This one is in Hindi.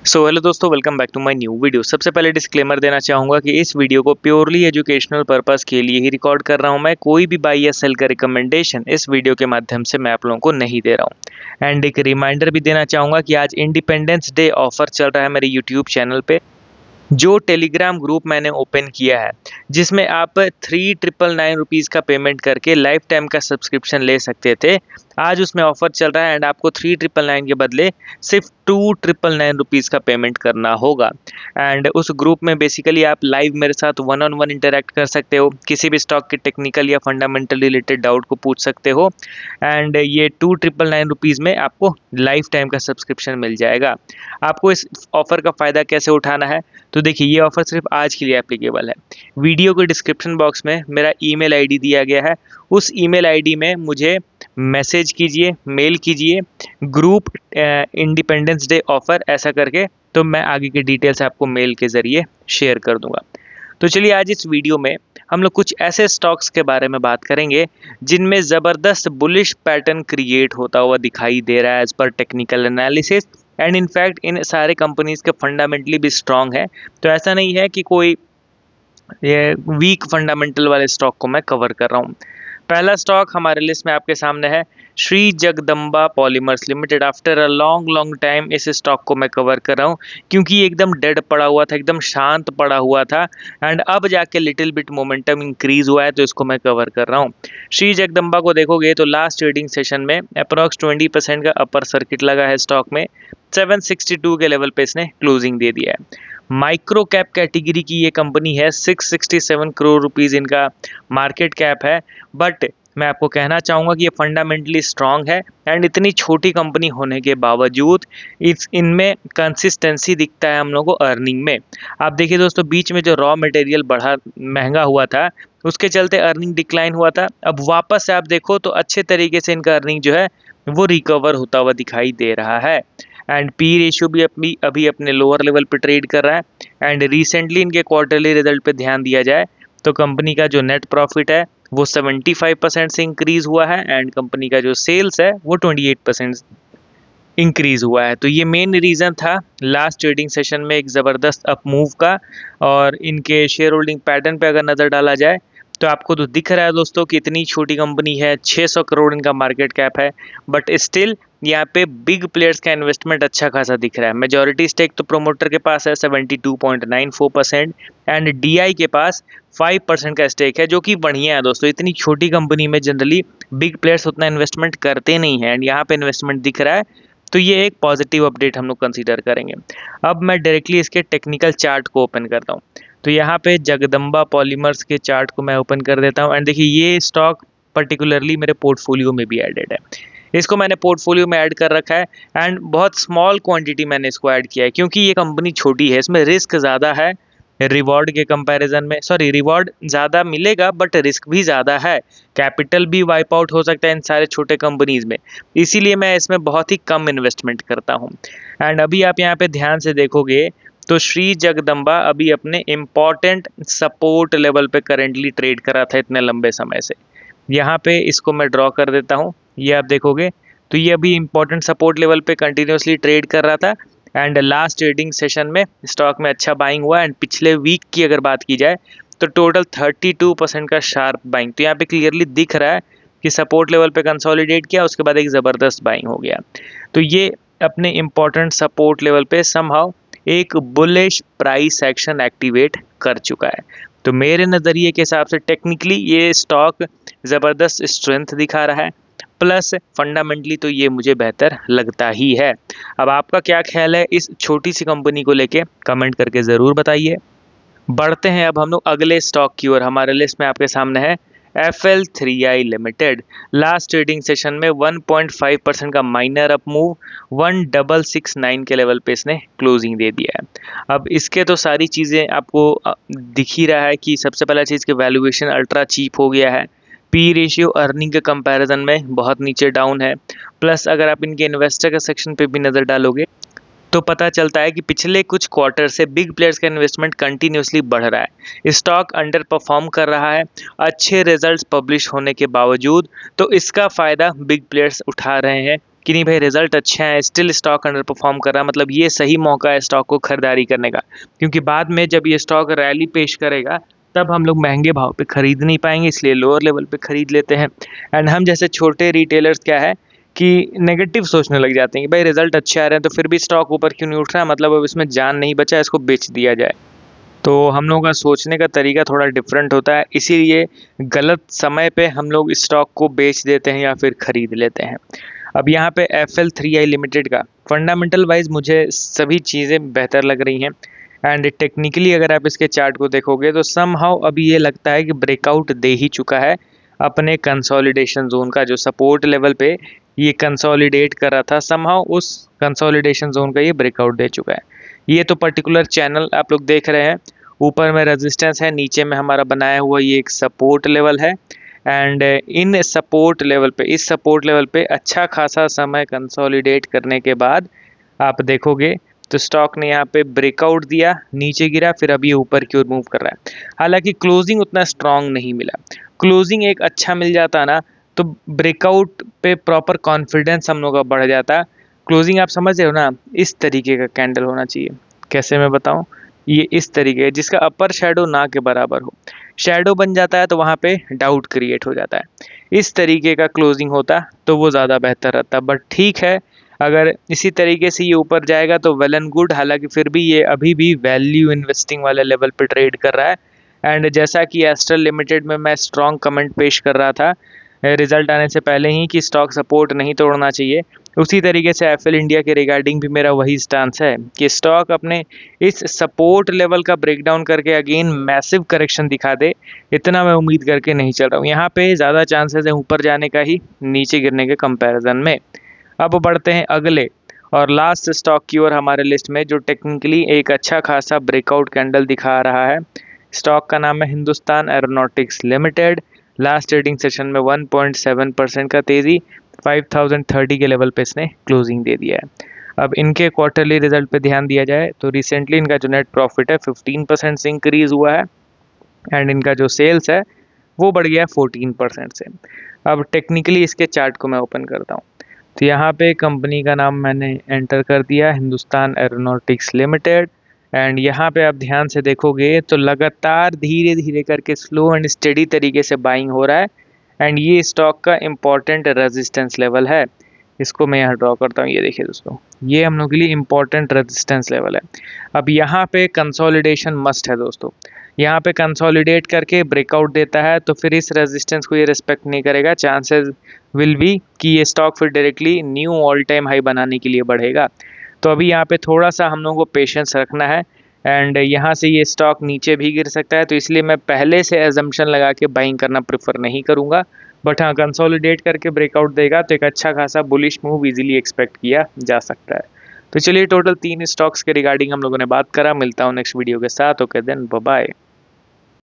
हेलो दोस्तों, welcome back to my new video. सबसे पहले डिस्क्लेमर देना चाहूँगा कि इस वीडियो को प्योरली एजुकेशनल पर्पस के लिए ही रिकॉर्ड कर रहा हूँ। मैं कोई भी बाई या सेल का रिकमेंडेशन इस वीडियो के माध्यम से मैं आप लोगों को नहीं दे रहा हूँ। एंड एक रिमाइंडर भी देना चाहूँगा कि आज इंडिपेंडेंस डे ऑफर चल रहा है मेरे यूट्यूब चैनल पे। जो टेलीग्राम ग्रुप मैंने ओपन किया है, जिसमें आप 3999 रुपीज़ का पेमेंट करके लाइफ टाइम का सब्सक्रिप्शन ले सकते थे, आज उसमें ऑफर चल रहा है एंड आपको 3999 के बदले सिर्फ 2999 रुपीज़ का पेमेंट करना होगा। एंड उस ग्रुप में बेसिकली आप लाइव मेरे साथ वन ऑन वन इंटरेक्ट कर सकते हो, किसी भी स्टॉक के टेक्निकल या फंडामेंटल रिलेटेड डाउट को पूछ सकते हो। एंड ये 2999 रुपीज़ में आपको लाइफ टाइम का सब्सक्रिप्शन मिल जाएगा। आपको इस ऑफर का फ़ायदा कैसे उठाना है, तो देखिए ये ऑफ़र सिर्फ आज के लिए एप्लीकेबल है। वीडियो के डिस्क्रिप्शन बॉक्स में मेरा ईमेल आईडी दिया गया है, उस ईमेल आईडी में मुझे मैसेज कीजिए, मेल कीजिए ग्रुप इंडिपेंडेंस डे ऑफ़र ऐसा करके, तो मैं आगे की डिटेल्स आपको मेल के ज़रिए शेयर कर दूंगा। तो चलिए आज इस वीडियो में हम लोग कुछ ऐसे स्टॉक्स के बारे में बात करेंगे जिनमें ज़बरदस्त बुलिश पैटर्न क्रिएट होता हुआ दिखाई दे रहा है as per technical analysis. And in fact इन सारे कंपनीज के फंडामेंटली भी स्ट्रांग है, तो ऐसा नहीं है कि कोई ये वीक फंडामेंटल वाले स्टॉक को मैं कवर कर रहा हूँ। पहला स्टॉक हमारे लिस्ट में आपके सामने है Shri Jagdamba polymers limited. After a long long time इस स्टॉक को मैं कवर कर रहा हूँ क्योंकि ये एकदम डेड पड़ा हुआ था, एकदम शांत पड़ा हुआ था एंड अब जाके लिटिल बिट मोमेंटम इंक्रीज हुआ है, तो इसको मैं कवर कर रहा हूँ। श्री जगदम्बा को देखोगे तो लास्ट ट्रेडिंग सेशन में अप्रॉक्स 20% का अपर सर्किट लगा है स्टॉक में। 762 के लेवल पे इसने क्लोजिंग दे दिया है। माइक्रो कैप कैटेगरी की ये कंपनी है, 667 करोड़ रुपीज़ इनका मार्केट कैप है। बट मैं आपको कहना चाहूँगा कि ये फंडामेंटली स्ट्रांग है एंड इतनी छोटी कंपनी होने के बावजूद इनमें कंसिस्टेंसी दिखता है हम लोगों को अर्निंग में। आप देखिए दोस्तों, बीच में जो रॉ मटेरियल बढ़ा महंगा हुआ था उसके चलते अर्निंग डिक्लाइन हुआ था। अब वापस से आप देखो तो अच्छे तरीके से इनका अर्निंग जो है वो रिकवर होता हुआ दिखाई दे रहा है। एंड पी रेशियो भी अभी अपने लोअर लेवल पे ट्रेड कर रहा है। एंड रिसेंटली इनके क्वार्टरली रिजल्ट पे ध्यान दिया जाए तो कंपनी का जो नेट प्रॉफिट है वो 75% से इंक्रीज हुआ है एंड कंपनी का जो सेल्स है वो 28% इंक्रीज हुआ है। तो ये मेन रीज़न था लास्ट ट्रेडिंग सेशन में एक ज़बरदस्त अप मूव का। और इनके शेयर होल्डिंग पैटर्न पे अगर नज़र डाला जाए तो आपको तो दिख रहा है दोस्तों कि इतनी छोटी कंपनी है, 600 करोड़ इनका मार्केट कैप है, बट स्टिल यहाँ पे बिग प्लेयर्स का इन्वेस्टमेंट अच्छा खासा दिख रहा है। मेजॉरिटी स्टेक तो प्रोमोटर के पास है 72.94% एंड डीआई के पास 5% का स्टेक है, जो कि बढ़िया है दोस्तों। इतनी छोटी कंपनी में जनरली बिग प्लेयर्स उतना इन्वेस्टमेंट करते नहीं हैं एंड यहाँ पे इन्वेस्टमेंट दिख रहा है, तो ये एक पॉजिटिव अपडेट हम लोग कंसीडर करेंगे। अब मैं डायरेक्टली इसके टेक्निकल चार्ट को ओपन करता हूँ। तो यहाँ पे जगदम्बा पॉलीमर्स के चार्ट को मैं ओपन कर देता हूँ एंड देखिए ये स्टॉक पर्टिकुलरली मेरे पोर्टफोलियो में भी एडेड है। इसको मैंने पोर्टफोलियो में ऐड कर रखा है एंड बहुत स्मॉल क्वांटिटी मैंने इसको ऐड किया है क्योंकि ये कंपनी छोटी है, इसमें रिस्क ज़्यादा है रिवॉर्ड के कंपैरिजन में। सॉरी, रिवॉर्ड ज़्यादा मिलेगा बट रिस्क भी ज़्यादा है, कैपिटल भी वाइप आउट हो सकता है इन सारे छोटे कंपनीज में, इसीलिए मैं इसमें बहुत ही कम इन्वेस्टमेंट करता हूँ। एंड अभी आप यहाँ पे ध्यान से देखोगे तो श्री जगदम्बा अभी अपने इम्पॉर्टेंट सपोर्ट लेवल पे करेंटली ट्रेड कर रहा था इतने लंबे समय से। यहाँ पे इसको मैं ड्रॉ कर देता हूँ, ये आप देखोगे तो ये अभी इम्पॉर्टेंट सपोर्ट लेवल पे कंटिन्यूसली ट्रेड कर रहा था एंड लास्ट ट्रेडिंग सेशन में स्टॉक में अच्छा बाइंग हुआ एंड पिछले वीक की अगर बात की जाए तो टोटल 32% का शार्प बाइंग। तो यहाँ पे क्लियरली दिख रहा है कि सपोर्ट लेवल पे कंसोलिडेट किया, उसके बाद एक ज़बरदस्त बाइंग हो गया। तो ये अपने इम्पॉर्टेंट सपोर्ट लेवल पे समहाउ एक बुलिश प्राइस एक्शन एक्टिवेट कर चुका है। तो मेरे नज़रिए के हिसाब से टेक्निकली ये स्टॉक ज़बरदस्त स्ट्रेंथ दिखा रहा है, प्लस फंडामेंटली तो ये मुझे बेहतर लगता ही है। अब आपका क्या ख्याल है इस छोटी सी कंपनी को लेके, कमेंट करके ज़रूर बताइए। बढ़ते हैं अब हम लोग अगले स्टॉक की ओर। हमारे लिस्ट में आपके सामने है FL3I limited. Last trading session में 1.5% का माइनर अप मूव 1669 के लेवल पे इसने क्लोजिंग दे दिया है। अब इसके तो सारी चीज़ें आपको दिख ही रहा है कि सबसे पहला चीज़ कि वैल्यूएशन अल्ट्रा चीप हो गया है, पी रेशियो अर्निंग के कंपैरिजन में बहुत नीचे डाउन है, प्लस अगर आप इनके इन्वेस्टर के सेक्शन पे भी नज़र डालोगे तो पता चलता है कि पिछले कुछ क्वार्टर से बिग प्लेयर्स का इन्वेस्टमेंट कंटिन्यूसली बढ़ रहा है। स्टॉक अंडर परफॉर्म कर रहा है अच्छे रिजल्ट्स पब्लिश होने के बावजूद, तो इसका फ़ायदा बिग प्लेयर्स उठा रहे हैं कि नहीं भाई रिजल्ट अच्छे हैं, स्टिल स्टॉक अंडर परफॉर्म कर रहा है, मतलब ये सही मौका है स्टॉक को खरीदारी करने का, क्योंकि बाद में जब ये स्टॉक रैली पेश करेगा तब हम लोग महंगे भाव पे खरीद नहीं पाएंगे, इसलिए लोअर लेवल पे खरीद लेते हैं। एंड हम जैसे छोटे रिटेलर्स क्या है कि नेगेटिव सोचने लग जाते हैं कि भाई रिजल्ट अच्छे आ रहे हैं तो फिर भी स्टॉक ऊपर क्यों नहीं उठ रहा है, मतलब अब इसमें जान नहीं बचा, इसको बेच दिया जाए। तो हम लोगों का सोचने का तरीका थोड़ा डिफरेंट होता है, इसीलिए गलत समय पे हम लोग स्टॉक को बेच देते हैं या फिर खरीद लेते हैं। अब यहाँ पे FL3I लिमिटेड का फंडामेंटल वाइज मुझे सभी चीज़ें बेहतर लग रही हैं। एंड टेक्निकली अगर आप इसके चार्ट को देखोगे तो समहाउ अभी ये लगता है कि ब्रेकआउट दे ही चुका है अपने कंसोलिडेशन जोन का, जो सपोर्ट लेवल पे ये कंसोलिडेट कर रहा था, समहाउ उस कंसोलिडेशन जोन का ये ब्रेकआउट दे चुका है। ये तो पर्टिकुलर चैनल आप लोग देख रहे हैं, ऊपर में रेजिस्टेंस है, नीचे में हमारा बनाया हुआ ये एक सपोर्ट लेवल है। एंड इन सपोर्ट लेवल पे, इस सपोर्ट लेवल पे अच्छा खासा समय कंसोलिडेट करने के बाद आप देखोगे तो स्टॉक ने यहाँ पे ब्रेकआउट दिया, नीचे गिरा, फिर अभी ऊपर की ओर मूव कर रहा है। हालांकि क्लोजिंग उतना स्ट्रांग नहीं मिला, क्लोजिंग एक अच्छा मिल जाता ना तो ब्रेकआउट पे प्रॉपर कॉन्फिडेंस हम लोग का बढ़ जाता। क्लोजिंग आप समझ रहे हो ना, इस तरीके का कैंडल होना चाहिए। कैसे मैं बताऊं, ये इस तरीके जिसका अपर शेडो ना के बराबर हो, शेडो बन जाता है तो वहाँ पे डाउट क्रिएट हो जाता है। इस तरीके का क्लोजिंग होता तो वो ज़्यादा बेहतर रहता, बट ठीक है, अगर इसी तरीके से ये ऊपर जाएगा तो वेल एंड गुड। हालांकि फिर भी ये अभी भी वैल्यू इन्वेस्टिंग वाले लेवल पे ट्रेड कर रहा है। एंड जैसा कि एस्ट्रल लिमिटेड में मैं स्ट्रॉन्ग कमेंट पेश कर रहा था रिजल्ट आने से पहले ही कि स्टॉक सपोर्ट नहीं तोड़ना चाहिए, उसी तरीके से FL इंडिया के रिगार्डिंग भी मेरा वही स्टांस है कि स्टॉक अपने इस सपोर्ट लेवल का ब्रेकडाउन करके अगेन मैसिव करेक्शन दिखा दे, इतना मैं उम्मीद करके नहीं चल रहा हूँ। यहाँ पे ज़्यादा चांसेस है ऊपर जाने का ही नीचे गिरने के कंपैरिजन में। अब बढ़ते हैं अगले और लास्ट स्टॉक की ओर हमारे लिस्ट में, जो टेक्निकली एक अच्छा खासा ब्रेकआउट कैंडल दिखा रहा है। स्टॉक का नाम है Hindustan aeronautics limited. Last trading session में 1.7% का तेज़ी, 5030 के लेवल पे इसने क्लोजिंग दे दिया है। अब इनके क्वार्टरली रिजल्ट पे ध्यान दिया जाए तो रिसेंटली इनका जो नेट प्रॉफिट है 15% से इंक्रीज हुआ है। एंड इनका जो सेल्स है वो बढ़ गया 14% से। अब टेक्निकली इसके चार्ट को मैं ओपन करता हूँ तो यहाँ पे कंपनी का नाम मैंने एंटर कर दिया, हिंदुस्तान एरोनॉटिक्स लिमिटेड। एंड यहाँ पे आप ध्यान से देखोगे तो लगातार धीरे धीरे करके स्लो एंड स्टेडी तरीके से बाइंग हो रहा है। एंड ये स्टॉक का इम्पॉर्टेंट रेजिस्टेंस लेवल है, इसको मैं यहाँ ड्रॉ करता हूँ। ये देखिए दोस्तों, ये हम लोग के लिए इम्पॉर्टेंट रेजिस्टेंस लेवल है। अब यहाँ पे कंसोलिडेशन मस्ट है दोस्तों, यहाँ पे कंसोलिडेट करके ब्रेकआउट देता है तो फिर इस रेजिस्टेंस को ये रिस्पेक्ट नहीं करेगा, चांसेस विल बी कि ये स्टॉक फिर directly knew all time high बनाने के लिए बढ़ेगा। तो अभी यहाँ पे थोड़ा सा हम लोगों को पेशेंस रखना है। एंड यहाँ से ये स्टॉक नीचे भी गिर सकता है, तो इसलिए मैं पहले से एजम्पशन लगा के बाइंग करना प्रेफर नहीं करूँगा। बट हाँ, कंसोलिडेट करके ब्रेकआउट देगा तो एक अच्छा खासा बुलिश मूव इजीली एक्सपेक्ट किया जा सकता है। तो चलिए, टोटल 3 स्टॉक्स के रिगार्डिंग हम लोगों ने बात करा। मिलता हूँ नेक्स्ट वीडियो के साथ। Okay then, bye bye.